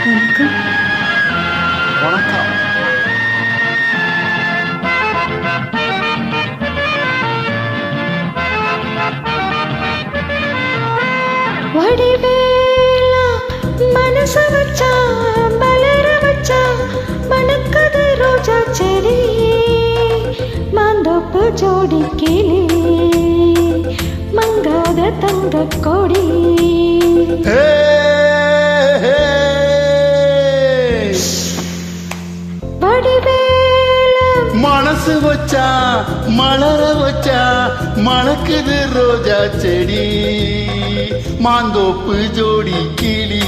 வணக்கம். வணக்கம். வடிவேலா மனச வச்சா மலர வச்சா மணக்குது ரோஜா செடி மாந்தோப்பு ஜோடி கிளி மங்காத தங்க கொடி. மனசு வச்சா மலர வச்சா மணக்குது ரோஜா செடி மாந்தோப்பு ஜோடி கிளி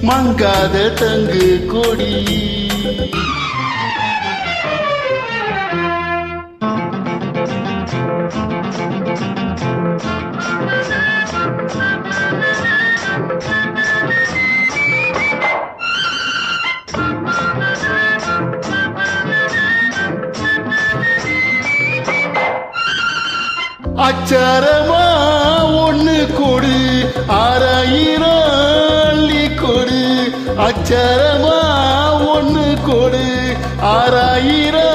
மங்காத தங்கு கொடி. அச்சாரமா ஒண்ணு கொடு 6000 அள்ளி கொடு. அச்சாரமா ஒண்ணு கொடு 6000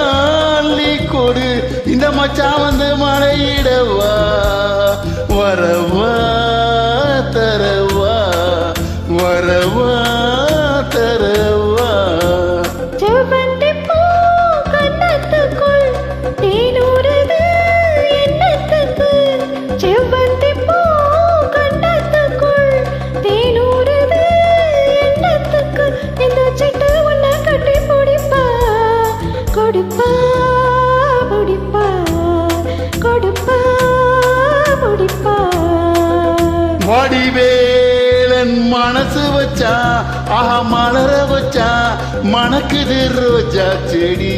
அள்ளி கொடு. இந்த மச்சான் வந்து மழையிடவா வரவா தரவா வரவா தரவா. கொடுப்பா முடிப்பா கொடுப்பா முடிப்பா. வடிவேலன் மனசு வச்சா ஆஹா மலர வச்சா மணக்குது ரோஜா செடி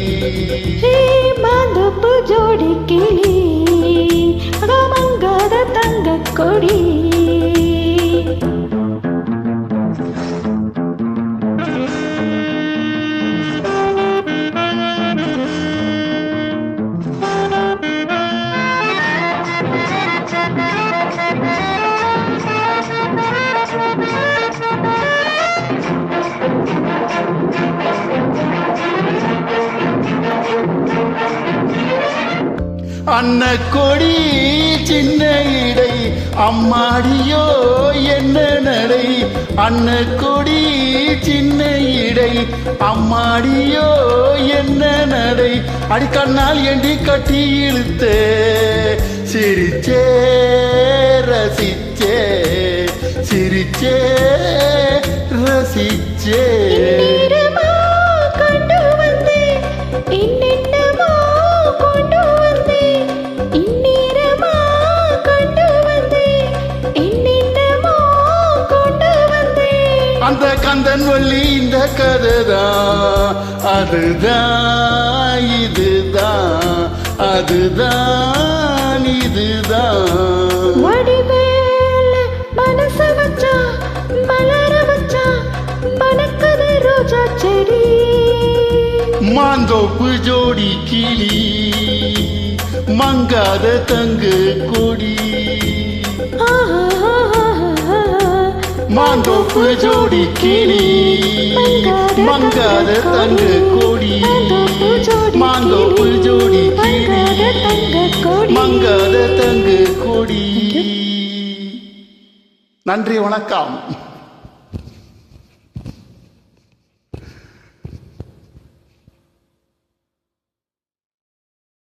மாந்தோப்பு ஜோடி கிளி மங்காத தங்க கொடி. அன்ன கொடி சின்ன இடை அம்மாடியோ என்ன நடை. அன்ன கொடி சின்ன இடை அம்மாடியோ என்ன நடை. அடிக்கண்ணால் எண்டி கட்டி இழுத்தே சிரிச்சே ரசிச்சே சிரிச்சே ரசிச்சே. அந்த கந்தன் வள்ளி இந்த கதைதான் அதுதான் இதுதான் அதுதான் இதுதான். வடிவேல மனச வச்சா மலர வச்சா மணக்குது ரோஜா செடி மாந்தோப்பு ஜோடி கிளி மங்காத தங்கு கொடி. மாந்தோப்பு ஜோடி கிளி மங்காத தங்கு கொடி. மாந்தோப்பு ஜோடி கிளி மங்காத தங்கு கொடி. நன்றி, வணக்கம்.